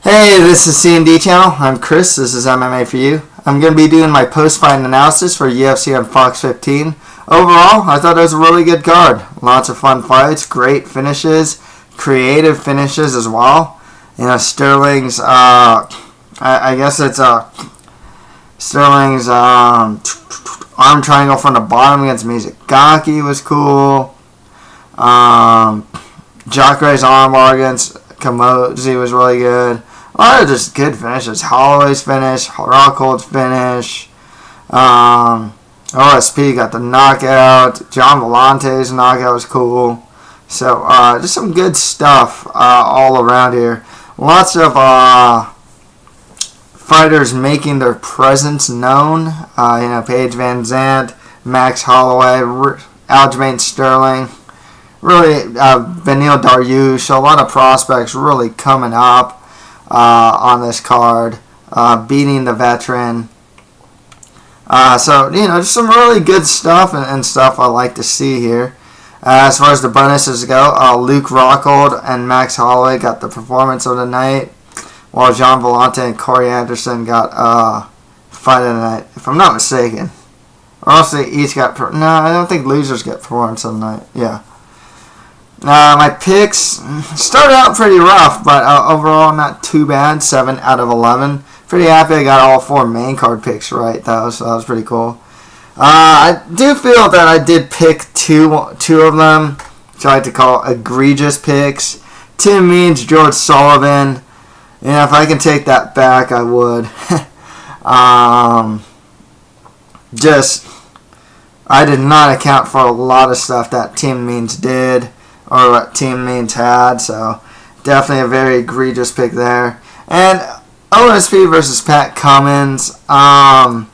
Hey, this is C&D Channel. I'm Chris. This is MMA for you. I'm going to be doing my post-fight analysis for UFC on Fox 15. Overall, I thought it was a really good card. Lots of fun fights, great finishes, creative finishes as well. You know, Sterling's, I guess it's Sterling's arm triangle from the bottom against Mizugaki was cool. Jacare's armbar against Kamosi was really good. A lot of just good finishes. Holloway's finish, Rockhold's finish. OSP got the knockout. John Volante's knockout was cool. So just some good stuff all around here. Lots of fighters making their presence known. Paige Van Zandt, Max Holloway, Aljamain Sterling. Really, Beneil Dariush, a lot of prospects really coming up on this card, beating the veteran. Just some really good stuff and stuff I like to see here. As far as the bonuses go, Luke Rockhold and Max Holloway got the performance of the night, while Jean Volante and Corey Anderson got fight of the night, if I'm not mistaken. Or else they each got... No, I don't think losers get performance of the night. Yeah. My picks started out pretty rough, but overall not too bad. 7 out of 11. Pretty happy I got all 4 main card picks right, though, so that was pretty cool. I do feel that I did pick two of them, which I like to call egregious picks. Tim Means, George Sullivan. If I can take that back, I would. I did not account for a lot of stuff that Tim Means did, or what Team Means had, so definitely a very egregious pick there. And OSP versus Pat Cummins. I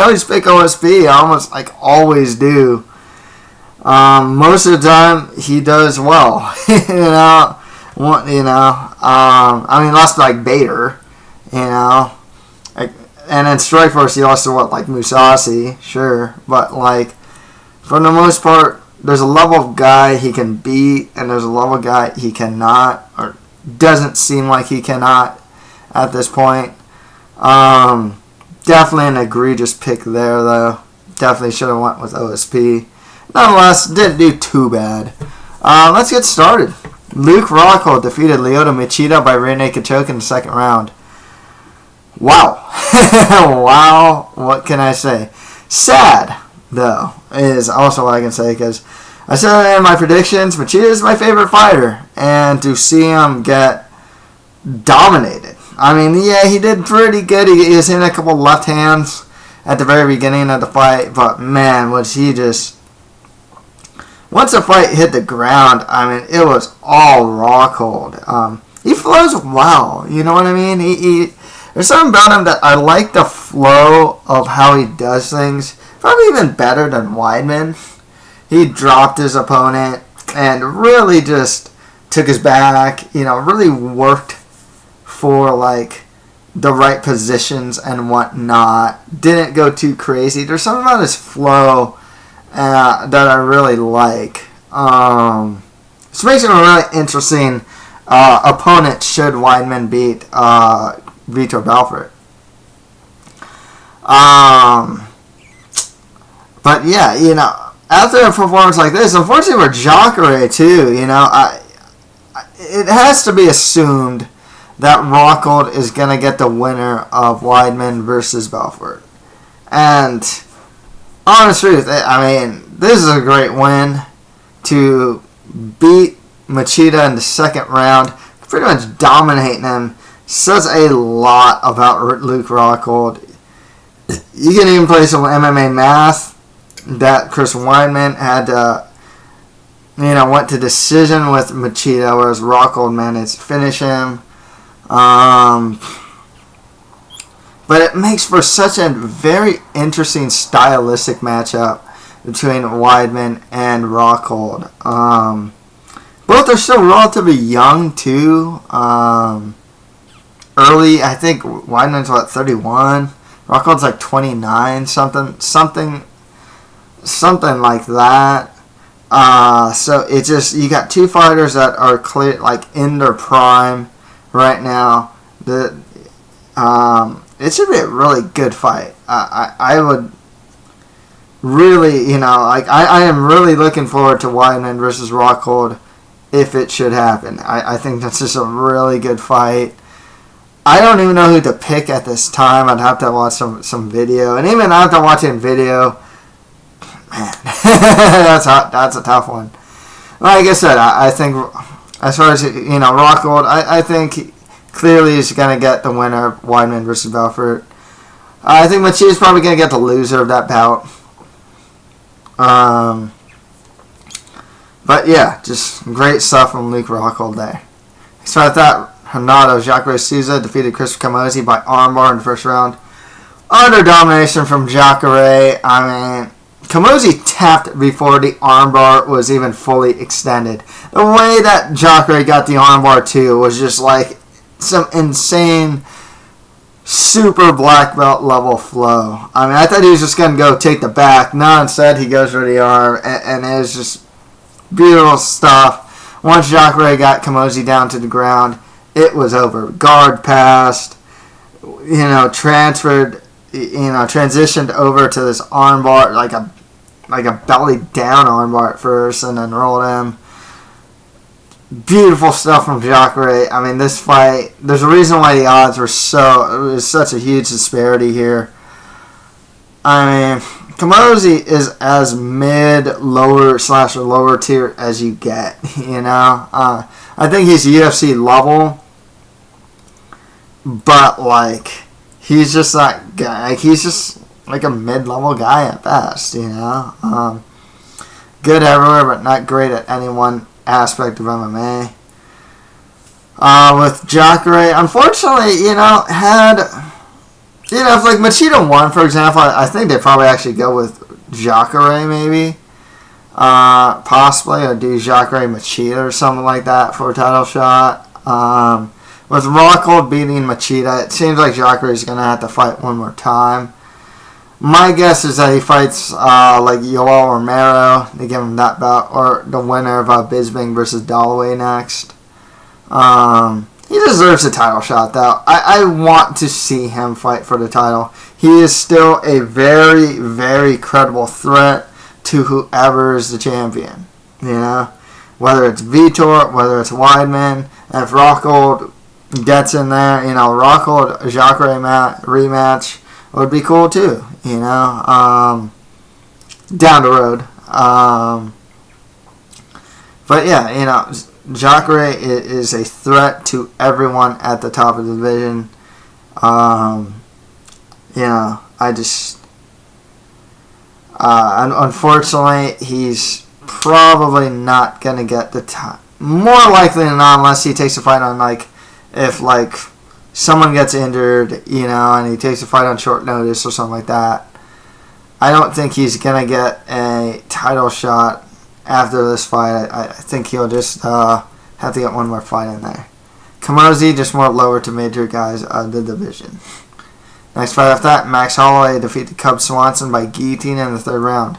always pick OSP. I always do. Most of the time, he does well. Lost to Bader. And in Strikeforce, he lost to Mousasi, sure, but for the most part, there's a level of guy he can beat, and there's a level of guy he cannot, or doesn't seem like he cannot at this point. Definitely an egregious pick there, though. Definitely should have went with OSP. Nonetheless, didn't do too bad. Let's get started. Luke Rockhold defeated Lyoto Machida by rear naked choke in the second round. Wow. Wow. What can I say? Sad, though, is also what I can say, because I said in my predictions, Machida is my favorite fighter, and to see him get dominated. He did pretty good. He was hitting a couple left hands at the very beginning of the fight, but man, was he just... Once the fight hit the ground, it was all Rockhold. He flows well, you know what I mean? There's something about him that I like the flow of how he does things. Probably even better than Weidman. He dropped his opponent and really just took his back. Really worked for the right positions and whatnot. Didn't go too crazy. There's something about his flow that I really like. This makes him a really interesting opponent should Weidman beat Vitor Belfort. But yeah, after a performance like this, unfortunately for Jacare too, it has to be assumed that Rockhold is going to get the winner of Weidman versus Belfort. And honest truth, this is a great win to beat Machida in the second round, pretty much dominating him. Says a lot about Luke Rockhold. You can even play some MMA math that Chris Weidman had went to decision with Machida, whereas Rockhold managed to finish him. But it makes for such a very interesting stylistic matchup between Weidman and Rockhold. Both are still relatively young too. Early, I think Weidman's 31. Rockhold's 29, something like that. So it's just, you got two fighters that are clear, in their prime right now. It should be a really good fight. I would really, I am really looking forward to Weidman versus Rockhold if it should happen. I think that's just a really good fight. I don't even know who to pick at this time. I'd have to watch some video. And even after watching video, man, that's a tough one. Like I said, I think as far as, Rockhold, I think clearly he's going to get the winner, Weidman versus Belfort. I think Machida's probably going to get the loser of that bout. But yeah, just great stuff from Luke Rockhold there. So I thought Renato Jacare Souza defeated Christopher Camozzi by armbar in the first round. Utter domination from Jacare. I mean, Camozzi tapped before the armbar was even fully extended. The way that Jacare got the armbar too was just like some insane super black belt level flow. I mean, I thought he was just going to go take the back. No, instead he goes for the arm, and it was just beautiful stuff. Once Jacare got Camozzi down to the ground, it was over. Guard passed, transferred, transitioned over to this armbar, like a belly down armbar at first, and then rolled him. Beautiful stuff from Jacare. I mean, this fight, there's a reason why the odds were it was such a huge disparity here. I mean, Camozzi is as lower tier as you get, I think he's UFC level, but, he's just that guy. He's just, like, a mid-level guy at best, Good everywhere, but not great at any one aspect of MMA. With Jacare, unfortunately, if Machida won, for example, I think they'd probably actually go with Jacare maybe, possibly, or do Jacare Machida or something like that for a title shot. With Rockhold beating Machida, it seems like Jacare is going to have to fight one more time. My guess is that he fights Yoel Romero. They give him that bout, or the winner of Bisping versus Dalloway next. He deserves a title shot, though. I want to see him fight for the title. He is still a very, very credible threat to whoever is the champion. Whether it's Vitor, whether it's Weidman, and if Rockhold gets in there, Rockhold Jacare rematch would be cool too. Down the road. But yeah, Jacare is a threat to everyone at the top of the division. Unfortunately, he's probably not going to get the time. More likely than not, unless he takes a fight on, if someone gets injured, and he takes a fight on short notice or something like that. I don't think he's going to get a title shot after this fight. I think he'll just have to get one more fight in there. Camozzi, just more lower to major guys of the division. Next fight after that, Max Holloway defeated Cub Swanson by guillotine in the third round.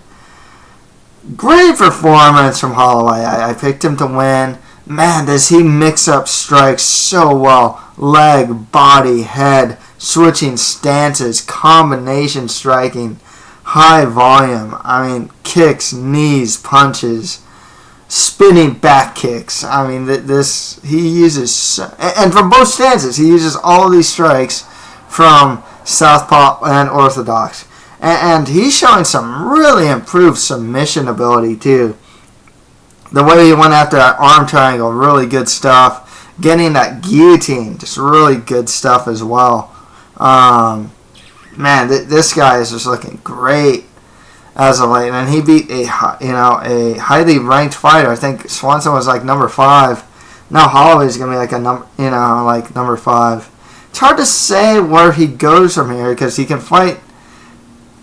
Great performance from Holloway. I picked him to win. Man, does he mix up strikes so well. Leg, body, head, switching stances, combination striking, high volume. I mean, kicks, knees, punches, spinning back kicks. I mean, he uses, and from both stances, he uses all of these strikes from southpaw and orthodox. And he's showing some really improved submission ability, too. The way he went after that arm triangle, really good stuff. Getting that guillotine, just really good stuff as well. This guy is just looking great as of late. And he beat a highly ranked fighter. I think Swanson was number 5. Now Holloway's gonna be number 5. It's hard to say where he goes from here because he can fight.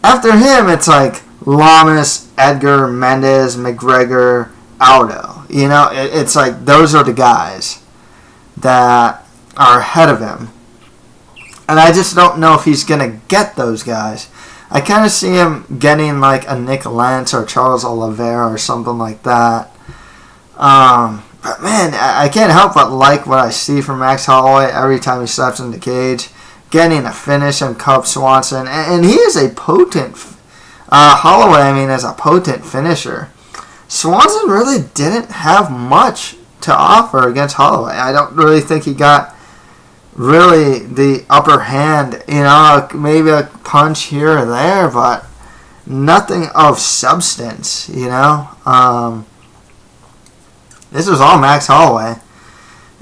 After him, it's Lamas, Edgar, Mendes, McGregor, Aldo. It's those are the guys that are ahead of him. And I just don't know if he's going to get those guys. I kind of see him getting a Nick Lentz or Charles Oliveira or something like that. But man, I can't help but like what I see from Max Holloway every time he steps in the cage. Getting a finish on Cub Swanson. And he is a potent, Holloway, I mean, is a potent finisher. Swanson really didn't have much to offer against Holloway. I don't really think he got really the upper hand. You know, maybe a punch here or there, but nothing of substance, you know. This was all Max Holloway.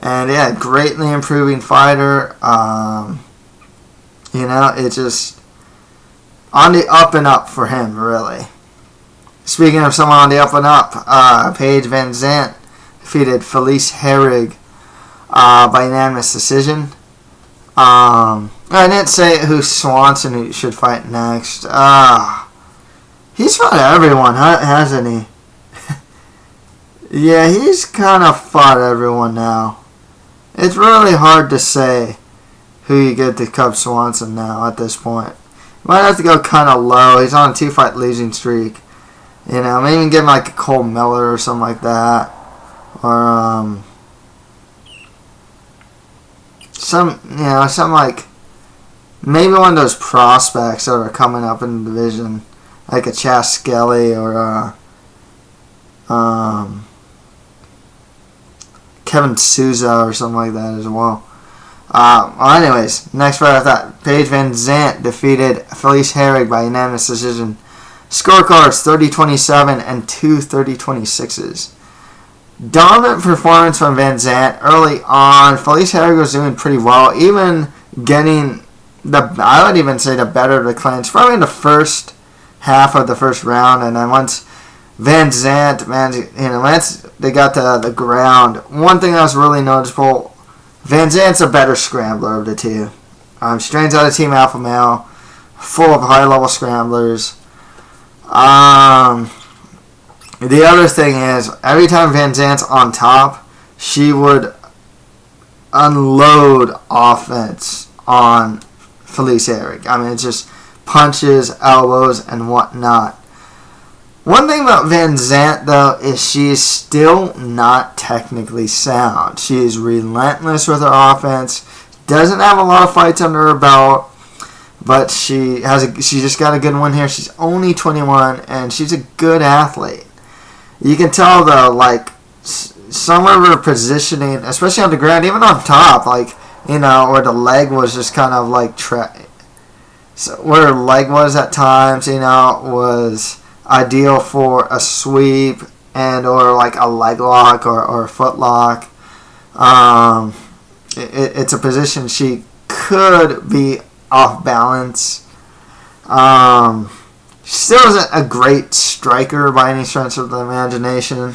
And yeah, greatly improving fighter. You know, it's just on the up and up for him, really. Speaking of someone on the up and up, Paige Van Zandt defeated Felice Herrig by unanimous decision. I didn't say who Swanson should fight next. He's fought everyone, hasn't he? Yeah, he's kind of fought everyone now. It's really hard to say who you get to Cub Swanson now at this point. Might have to go kind of low. He's on a 2-fight losing streak. You know, maybe give him like a Cole Miller or something like that. Or, some like, maybe one of those prospects that are coming up in the division. Like a Chas Skelly or, Kevin Souza or something like that as well. Anyways, next fight after that, Paige Van Zandt defeated Felice Herrig by unanimous decision. Scorecards 30-27 and 2 30-26s. Dominant performance from Van Zandt early on. Felice Herrig was doing pretty well, even getting I would even say the better of the clinch, probably in the first half of the first round, and then once Van Zandt, man, you know, once they got to the ground, one thing that was really noticeable, Van Zandt's a better scrambler of the two. Strains out of Team Alpha Male, full of high-level scramblers. The other thing is, every time Van Zandt's on top, she would unload offense on Felice Herrig. I mean, it's just punches, elbows, and whatnot. One thing about Van Zandt, though, is she is still not technically sound. She is relentless with her offense, doesn't have a lot of fights under her belt, but she just got a good one here. She's only 21, and she's a good athlete. You can tell, though, like, some of her positioning, especially on the ground, even on top, like, you know, where the leg was just kind of like, so where her leg was at times, you know, was ideal for a sweep and or like a leg lock or a foot lock. It's a position she could be off balance. She still isn't a great striker by any stretch of the imagination.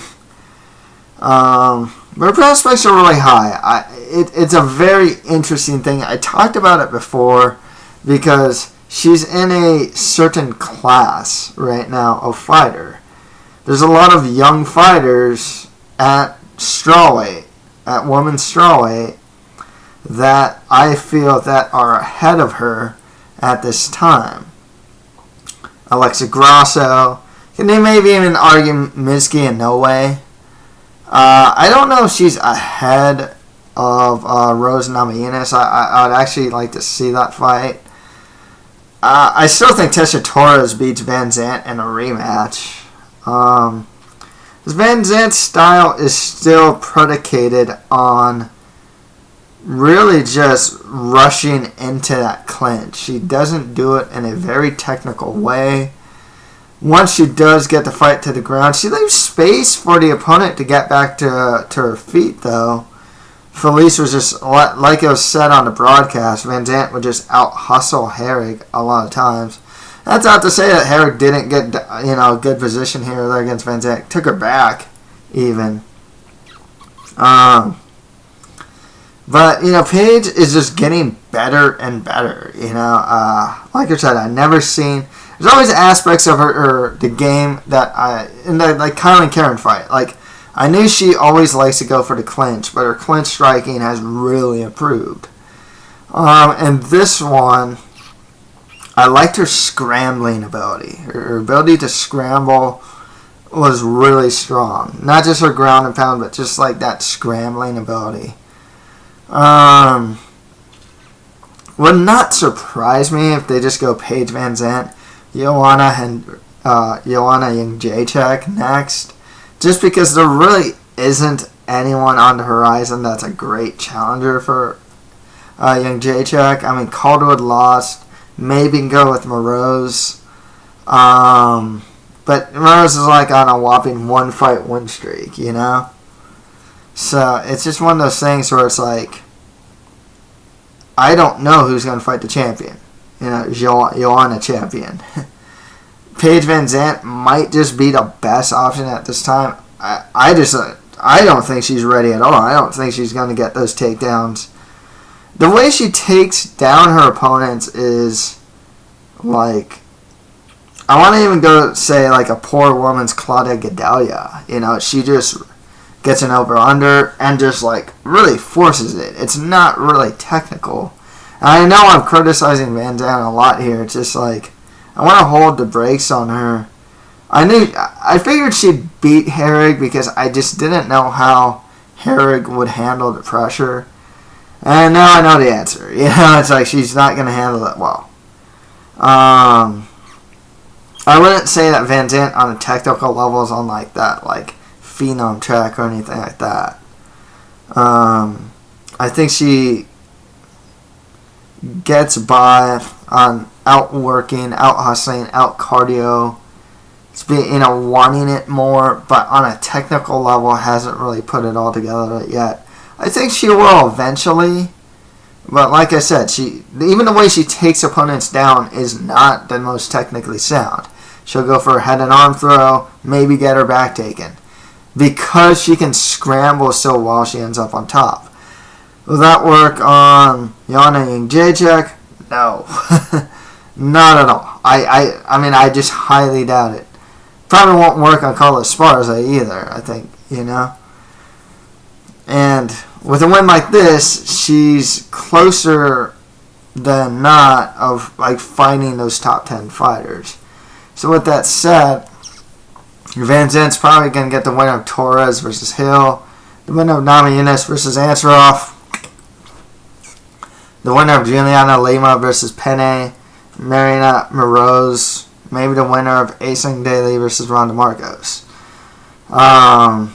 But her prospects are really high. It's a very interesting thing. I talked about it before because she's in a certain class right now of fighter. There's a lot of young fighters at strawweight, at women's strawweight, that I feel that are ahead of her at this time. Alexa Grasso. Can they maybe even argue Miski in no way? I don't know if she's ahead of Rose Namajunas. I would actually like to see that fight. I still think Tesha Torres beats Van Zandt in a rematch. Van Zandt's style is still predicated on really just rushing into that clinch. She doesn't do it in a very technical way. Once she does get the fight to the ground, she leaves space for the opponent to get back to her feet, though. Felice was just, like it was said on the broadcast, Van Zandt would just out-hustle Herrig a lot of times. That's not to say that Herrig didn't get, a good position here or there against Van Zandt. Took her back, even. But, Paige is just getting better and better, Like I said, I've never seen... There's always aspects of the game that in the Kylan Karen fight, I knew she always likes to go for the clinch, but her clinch striking has really improved. And this one, I liked her scrambling ability. Her ability to scramble was really strong. Not just her ground and pound, but just like that scrambling ability. Would not surprise me if they just go Paige Van Zandt, Joanna Jędrzejczyk next, just because there really isn't anyone on the horizon that's a great challenger for Jędrzejczyk. I mean, Calderwood lost. Maybe can go with Moroz. But Moroz is like on a whopping 1-fight win streak, you know? So it's just one of those things where it's like, I don't know who's going to fight the champion. You know, Joanna champion. Paige Van Zandt might just be the best option at this time. I don't think she's ready at all. I don't think she's going to get those takedowns. The way she takes down her opponents is like, I want to even go say like a poor woman's Claudia Gadelha. You know, she just gets an over-under and just like really forces it. It's not really technical. And I know I'm criticizing Van Zandt a lot here. It's just like, I want to hold the brakes on her. I figured she'd beat Herrig because I just didn't know how Herrig would handle the pressure. And now I know the answer. You know, it's like she's not going to handle it well. I wouldn't say that Van Zandt on a technical level is on like that, like phenom track or anything like that. I think she gets by on outworking, out hustling, out cardio. It's being, you know, wanting it more, but on a technical level hasn't really put it all together yet. I think she will eventually, but like I said, even the way she takes opponents down is not the most technically sound. She'll go for a head and arm throw, maybe get her back taken, because she can scramble so well she ends up on top. Will that work on Joanna Jędrzejczyk? No. Not at all. I mean, I just highly doubt it. Probably won't work on Carla Esparza either, I think, you know. And with a win like this, she's closer than not of like fighting those top 10 fighters. So with that said, Van Zandt's probably going to get the winner of Torres versus Hill, the winner of Namajunas versus Ansarov, the winner of Juliana Lima versus Penne, Marina Moroz, maybe the winner of Aisling Daly versus Ronda Marcos. All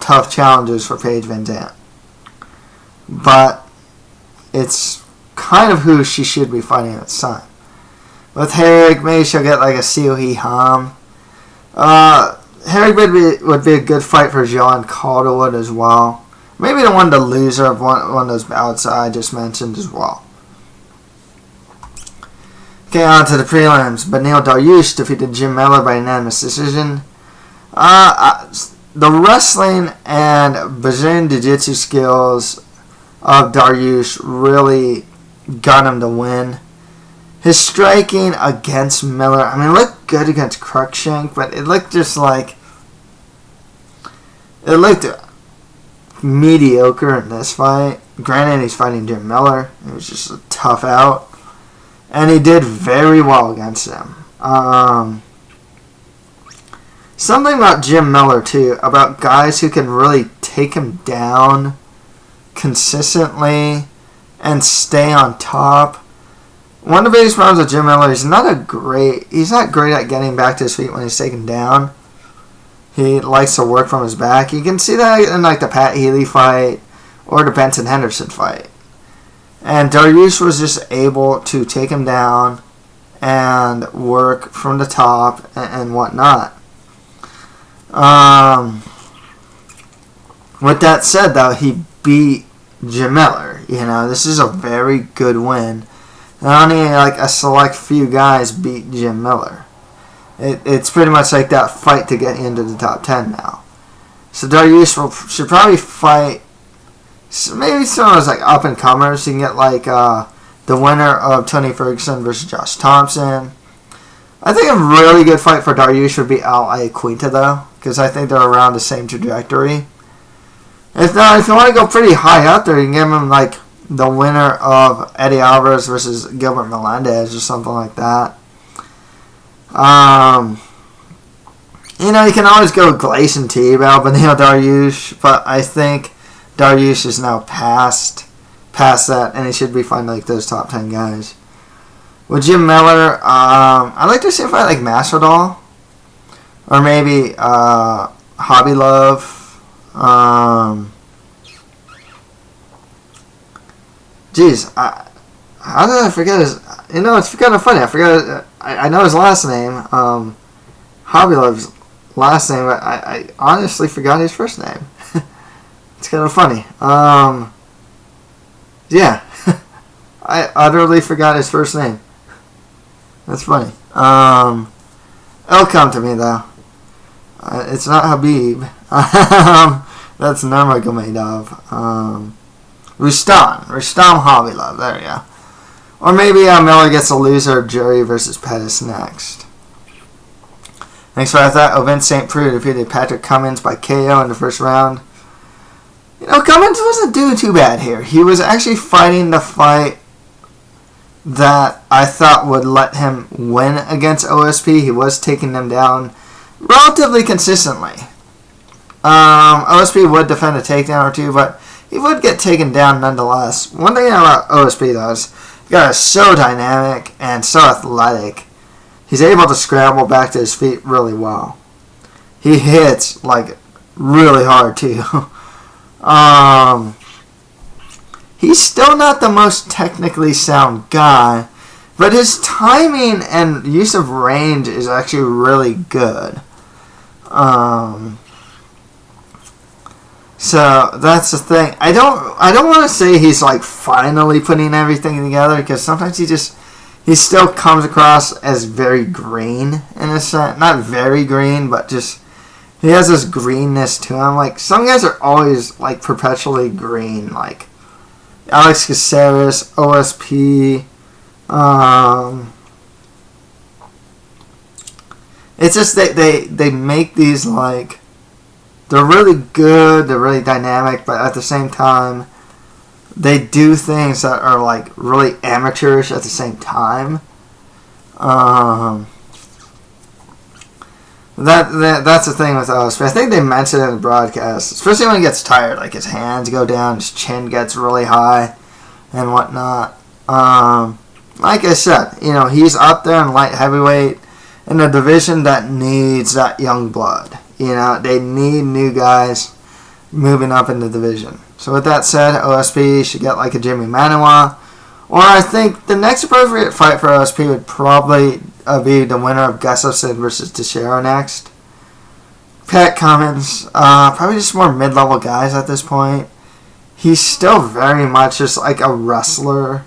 tough challenges for Paige Van Zandt. But it's kind of who she should be fighting at this time. With Herrig, maybe she'll get like a Seohee Ham. Herrig would be a good fight for John Calderwood as well. Maybe the loser of one of those bouts I just mentioned as well. Okay, on to the prelims. Beneil Dariush defeated Jim Miller by unanimous decision. The wrestling and Brazilian Jiu-Jitsu skills of Dariush really got him to win. His striking against Miller, I mean, it looked good against Cruikshank, but it looked just like, it looked mediocre in this fight. Granted, he's fighting Jim Miller. It was just a tough out. And he did very well against him. Something about Jim Miller, too, about guys who can really take him down consistently and stay on top. One of the biggest problems with Jim Miller, he's not great at getting back to his feet when he's taken down. He likes to work from his back. You can see that in like the Pat Healy fight or the Benson Henderson fight. And Dariush was just able to take him down and work from the top and whatnot. With that said, though, he beat Jim Miller. You know, this is a very good win. And only like a select few guys beat Jim Miller. It's pretty much like that fight to get into the top 10 now. So Dariush should probably fight maybe some of those like up and comers. You can get like the winner of Tony Ferguson versus Josh Thompson. I think a really good fight for Dariush would be Al Iaquinta though, because I think they're around the same trajectory. If not, if you want to go pretty high up there, you can give him like the winner of Eddie Alvarez versus Gilbert Melendez or something like that. You know, you can always go Gleison Tebow, Beneil Dariush, but I think Dariush is now past that, and he should be fine like those top 10 guys. With Jim Miller, I'd like to see if I like Masvidal, or maybe Hobby Love. How did I forget his? You know, it's kind of funny. I know his last name, Hobby Love's last name, but I honestly forgot his first name. It's kind of funny. Yeah, I utterly forgot his first name. That's funny. It'll come to me though. It's not Habib. That's Nurmagomedov. Rustam Hobby Love. There you go. Or maybe Miller gets a loser of Jury versus Pettis next. Next fight, I thought Ovin St. Preux defeated Patrick Cummins by KO in the first round. You know, Cummins wasn't doing too bad here. He was actually fighting the fight that I thought would let him win against OSP. He was taking them down relatively consistently. OSP would defend a takedown or two, but he would get taken down nonetheless. One thing about OSP, though, is the guy is so dynamic and so athletic. He's able to scramble back to his feet really well. He hits, like, really hard, too. He's still not the most technically sound guy, but his timing and use of range is actually really good. So that's the thing. I don't want to say he's like finally putting everything together, because sometimes he still comes across as very green in a sense. Not very green, but just he has this greenness to him. Like some guys are always like perpetually green, like Alex Caceres, OSP. It's just they make these like, they're really good, they're really dynamic, but at the same time they do things that are like really amateurish at the same time. That's the thing with OSP. I think they mentioned it in the broadcast, especially when he gets tired, like his hands go down, his chin gets really high and whatnot. Like I said, you know, he's up there in light heavyweight in a division that needs that young blood. You know, they need new guys moving up in the division. So with that said, OSP should get like a Jimmy Manuwa. Or I think the next appropriate fight for OSP would probably be the winner of Gustafsson versus Teixeira next. Pat Cummins, probably just more mid-level guys at this point. He's still very much just like a wrestler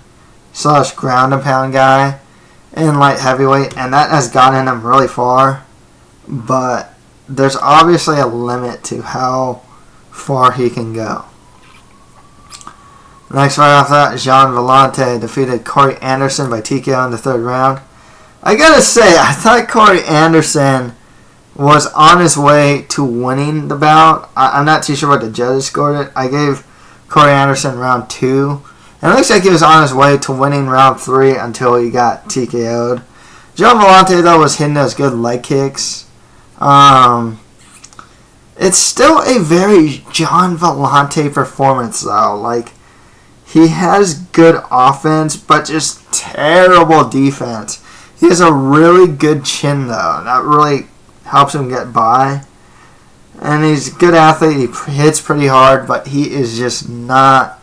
/ ground and pound guy in light heavyweight, and that has gotten him really far. But there's obviously a limit to how far he can go. Next fight off that, Jean Vellante defeated Corey Anderson by TKO in the third round. I gotta say, I thought Corey Anderson was on his way to winning the bout. I'm not too sure what the judges scored it. I gave Corey Anderson round 2. And it looks like he was on his way to winning round 3 until he got TKO'd. Jean Vellante, though, was hitting those good leg kicks. It's still a very John Vellante performance, though. Like, he has good offense, but just terrible defense. He has a really good chin, though. That really helps him get by. And he's a good athlete. He hits pretty hard, but he is just not...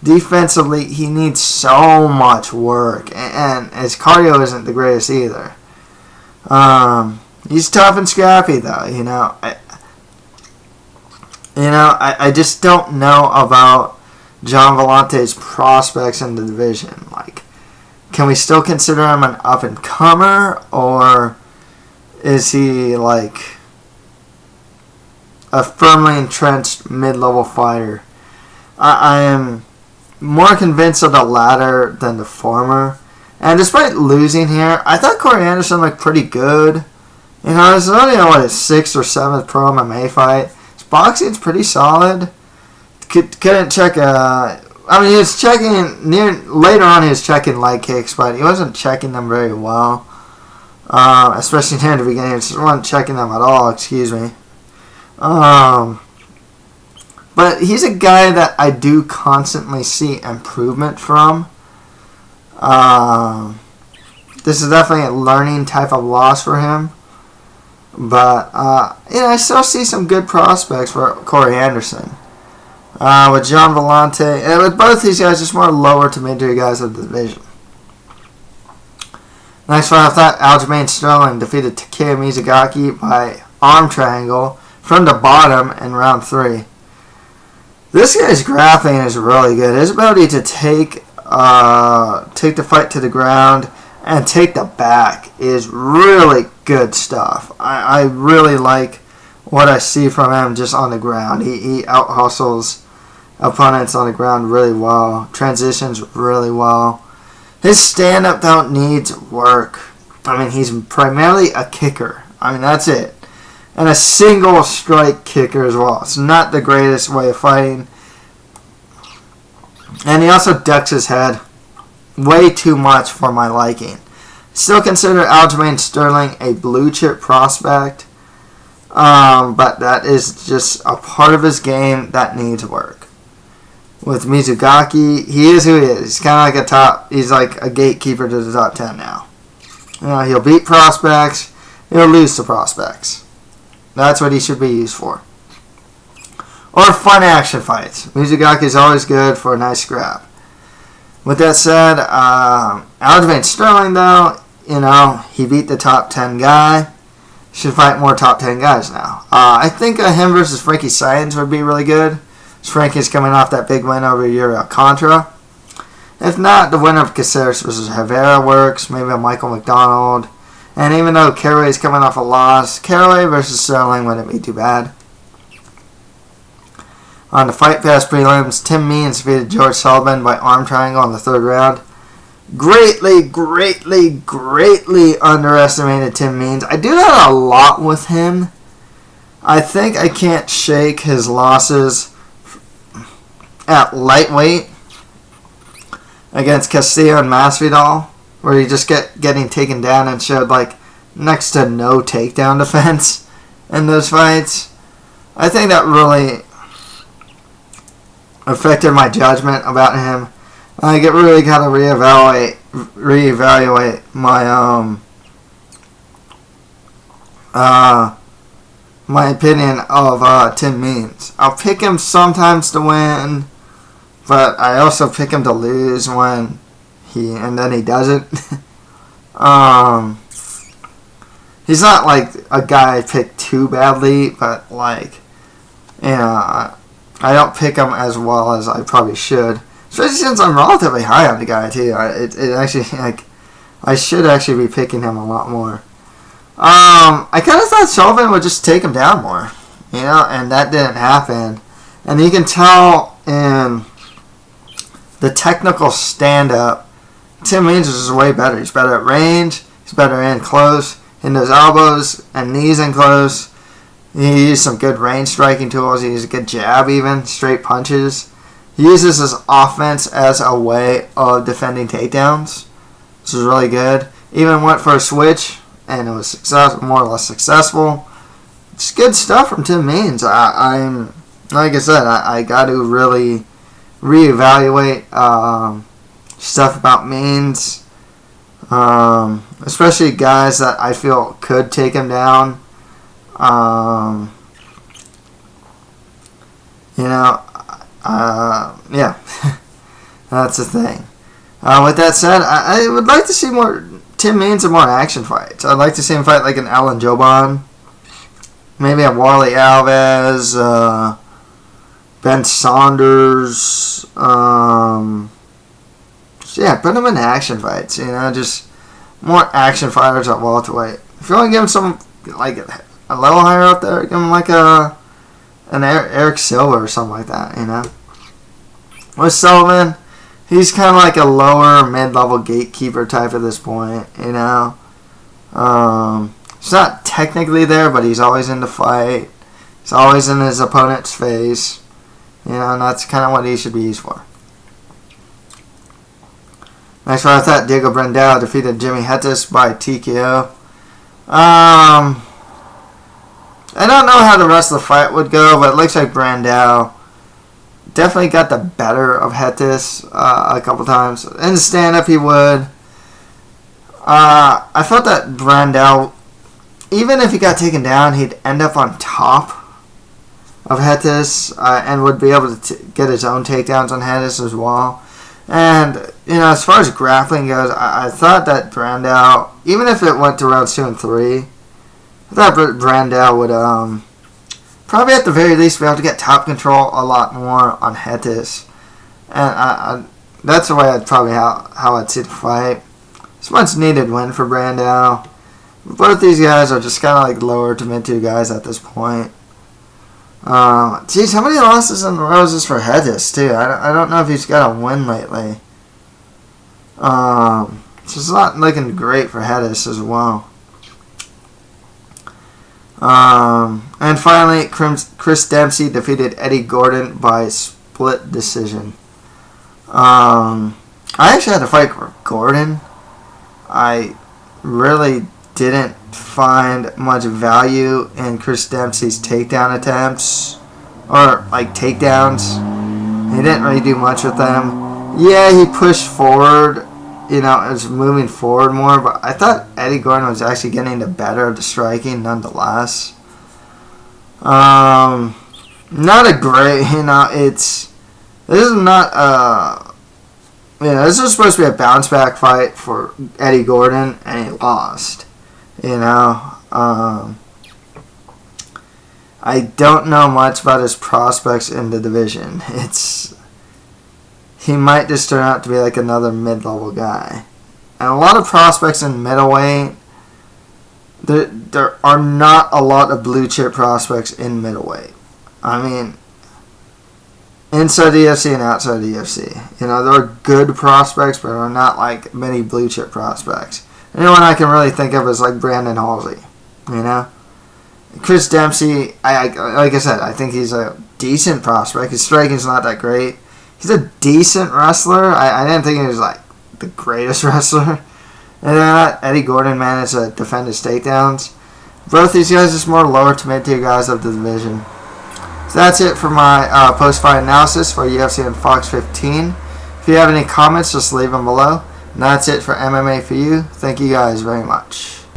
Defensively, he needs so much work. And his cardio isn't the greatest either. He's tough and scrappy, though. I just don't know about John Vellante's prospects in the division. Like, can we still consider him an up-and-comer, or is he, like, a firmly entrenched mid-level fighter? I am more convinced of the latter than the former. And despite losing here, I thought Corey Anderson looked pretty good. You know, it's only his 6th or 7th pro MMA fight. His boxing's pretty solid. Couldn't check he was checking later on. He was checking leg kicks, but he wasn't checking them very well. especially near the beginning. I just wasn't checking them at all, excuse me. But he's a guy that I do constantly see improvement from. This is definitely a learning type of loss for him. But, I still see some good prospects for Corey Anderson. With John Vellante, and with both these guys, just more lower to mid-tier guys of the division. Next fight, I thought Aljamain Sterling defeated Takeya Mizugaki by arm triangle from the bottom in round 3. This guy's grappling is really good. His ability to take the fight to the ground and take the back is really good stuff. I really like what I see from him just on the ground. He out-hustles opponents on the ground really well. Transitions really well. His stand-up don't need work. I mean, he's primarily a kicker. I mean, that's it. And a single strike kicker as well. It's not the greatest way of fighting. And he also ducks his head way too much for my liking. Still consider Aljamain Sterling a blue chip prospect. But that is just a part of his game that needs work. With Mizugaki, he is who he is. He's kind of like he's like a gatekeeper to the top 10 now. He'll beat prospects. He'll lose to prospects. That's what he should be used for. Or fun action fights. Mizugaki is always good for a nice scrap. With that said, Aljamain Sterling, though, he beat the top 10 guy. Should fight more top 10 guys now. I think him versus Frankie Saenz would be really good. Frankie's coming off that big win over Yuri Alcantara. If not, the winner of Caceres versus Rivera works. Maybe a Michael McDonald. And even though Caraway's coming off a loss, Caraway versus Sterling wouldn't be too bad. On the Fight Pass prelims, Tim Means defeated George Sullivan by arm triangle in the 3rd round. Greatly underestimated Tim Means. I do that a lot with him. I think I can't shake his losses at lightweight against Castillo and Masvidal, where he just getting taken down and showed like next to no takedown defense in those fights. I think that really affected my judgment about him. I really got to reevaluate my opinion of Tim Means. I'll pick him sometimes to win, but I also pick him to lose and then he doesn't. He's not like a guy I pick too badly, but I don't pick him as well as I probably should. Especially since I'm relatively high on the guy too. I should actually be picking him a lot more. I kind of thought Sullivan would just take him down more, and that didn't happen. And you can tell in the technical stand-up, Tim Means is way better. He's better at range. He's better in close, in those elbows and knees in close. He used some good range striking tools. He used a good jab even, straight punches. He uses his offense as a way of defending takedowns. This is really good. Even went for a switch, and it was more or less successful. It's good stuff from Tim Means. I'm like I said, I got to really reevaluate stuff about Means, especially guys that I feel could take him down. Yeah, that's the thing. With that said, I would like to see more Tim Means in more action fights. I'd like to see him fight like an Alan Joban, maybe a Warley Alves, Ben Saunders. Put him in action fights. Just more action fighters at welterweight. If you want to give him some like a little higher up there, give him like an Eric Silva or something like that. With Sullivan, he's kind of like a lower mid-level gatekeeper type at this point. He's not technically there, but he's always in the fight. He's always in his opponent's face. And that's kind of what he should be used for. Next one, I thought Diego Brandao defeated Jimmy Hettis by TKO. I don't know how the rest of the fight would go, but it looks like Brandao definitely got the better of Hetis a couple times. In the stand-up, he would. I thought that Brandao, even if he got taken down, he'd end up on top of Hetis and would be able to get his own takedowns on Hetis as well. And, as far as grappling goes, I thought that Brandao, even if it went to rounds 2 and 3, I thought Brandao would probably at the very least be able to get top control a lot more on Hetis. And that's the way how I'd see the fight. It's a much needed win for Brandao. Both these guys are just kind of like lower to mid 2 guys at this point. Geez, how many losses in a row is this for Hetis, too? I don't know if he's got a win lately. So it's not looking great for Hetis as well. And finally, Chris Dempsey defeated Eddie Gordon by split decision. I actually had to fight for Gordon. I really didn't find much value in Chris Dempsey's takedown attempts. Or, takedowns. He didn't really do much with them. Yeah, he pushed forward. It was moving forward more. But I thought Eddie Gordon was actually getting the better of the striking nonetheless. Not a great, this is not, this is supposed to be a bounce back fight for Eddie Gordon, and he lost. I don't know much about his prospects in the division. He might just turn out to be like another mid-level guy. And a lot of prospects in middleweight, there are not a lot of blue chip prospects in middleweight. I mean, inside the UFC and outside the UFC. There are good prospects, but there are not like many blue chip prospects. Anyone I can really think of is like Brandon Halsey, Chris Dempsey, like I said, I think he's a decent prospect. His striking's not that great. He's a decent wrestler. I didn't think he was like the greatest wrestler. And then Eddie Gordon managed to defend his takedowns. Both these guys are just more lower to mid-tier guys of the division. So that's it for my post-fight analysis for UFC and Fox 15. If you have any comments, just leave them below. And that's it for MMA for you. Thank you guys very much.